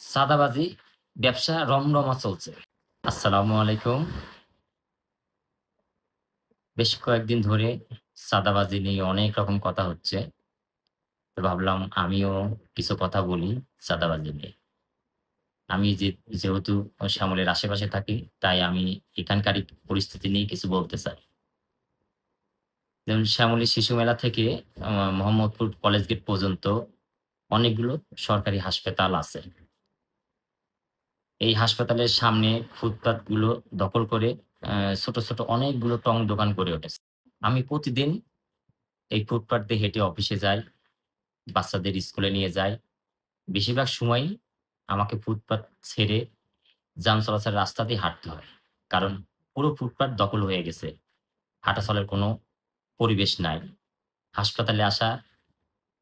চাঁদাবাজি ব্যবসা রমরমা চলছে। আসসালামু আলাইকুম। বেশ কয়েকদিন ধরে চাঁদাবাজি নিয়ে অনেক রকম কথা হচ্ছে। তো ভাবলাম আমিও কিছু কথা বলি চাঁদাবাজি নিয়ে। আমি যেহেতু শ্যামলের আশেপাশে থাকি, তাই আমি এখানকারই পরিস্থিতি নিয়ে কিছু বলতে চাই। যেমন শ্যামলী শিশু মেলা থেকে মোহাম্মদপুর কলেজ গেট পর্যন্ত অনেকগুলো সরকারি হাসপাতাল আছে। এই হাসপাতালের সামনে ফুটপাতগুলো দখল করে ছোট, ছোট অনেকগুলো টং দোকান গড়ে উঠেছে। আমি প্রতিদিন এই ফুটপাত দিয়ে হেঁটে অফিসে যাই, বাচ্চাদের স্কুলে নিয়ে যাই। বেশিরভাগ সময়ই আমাকে ফুটপাত ছেড়ে যান চলাচলের রাস্তা দিয়ে হাঁটতে হয়। কারণ পুরো ফুটপাত দখল হয়ে গেছে। হাঁটা চলার কোনো পরিবেশ নাই। হাসপাতালে আসা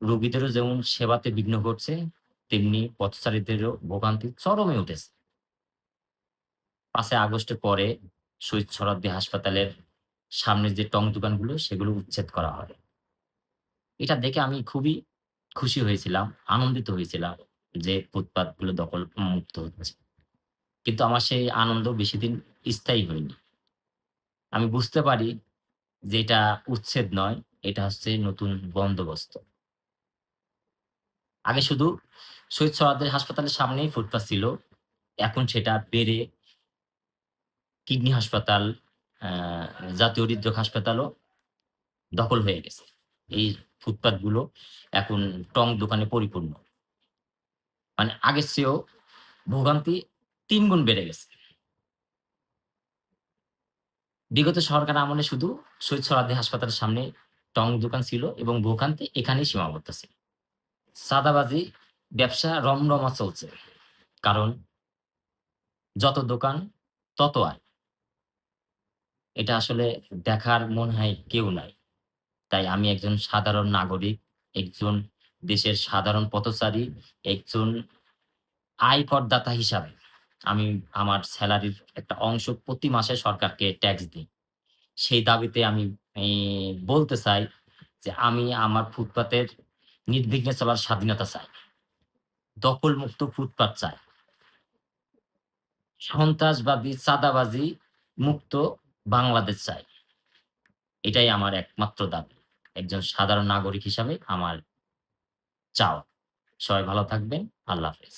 রোগীদেরও যেমন সেবাতে বিঘ্ন ঘটছে, তেমনি পথচারীদেরও ভোগান্তি চরমে উঠেছে। ৫ই আগস্টের পরে শহীদ সোহরাওয়ার্দী হাসপাতালের সামনের যে টং দোকানগুলো সেগুলো উচ্ছেদ করা হয়। এটা দেখে আমি খুবই খুশি হয়েছিলাম, আনন্দিত হয়েছিলাম যে ফুটপাতগুলো দখল মুক্ত হচ্ছে। কিন্তু আমার সেই আনন্দ বেশিদিন স্থায়ী হয়নি। আমি বুঝতে পারি যে এটা উচ্ছেদ নয়, এটা হচ্ছে নতুন বন্দোবস্ত। আগে শুধু শহীদ সোহরাওয়ার্দী হাসপাতালের সামনেই ফুটপাত ছিল। এখন সেটা বেড়ে কিডনি হাসপাতাল, আ জাতীয় হৃদরোগ হাসপাতালও দখল হয়ে গেছে। এই ফুটপাতগুলো এখন টং দোকানে পরিপূর্ণ। মানে আগের চেয়েও ভোগান্তি ৩ গুণ বেড়ে গেছে। বিগত সরকার আমলে শুধু শহীদ সোহরাওয়ার্দী হাসপাতালের সামনে টং দোকান ছিল এবং ভোগান্তি এখানেই সীমাবদ্ধ ছিল। চাঁদাবাজি ব্যবসা রমরমা চলছে। কারণ যত দোকান তত আয়। এটা আসলে দেখার মনে হয় কেউ নাই। তাই আমি একজন সাধারণ নাগরিক, একজন দেশের সাধারণ পথচারী, একজন আয়করদাতা হিসাবে আমি আমার সেলারির একটা অংশ প্রতি মাসে সরকারকে ট্যাক্স দেই। সেই দাবিতে আমি ই বলতে চাই যে আমি আমার ফুটপাতের নির্বিঘ্নে চলার স্বাধীনতা চাই। দখলমুক্ত ফুটপাত চাই। সন্ত্রাসবাদী, চাঁদাবাজি মুক্ত বাংলাদেশ চাই। এটাই আমার একমাত্র দাবি। একজন সাধারণ নাগরিক হিসাবে আমার চাওয়া। সবাই ভালো থাকবেন। আল্লাহ হাফেজ।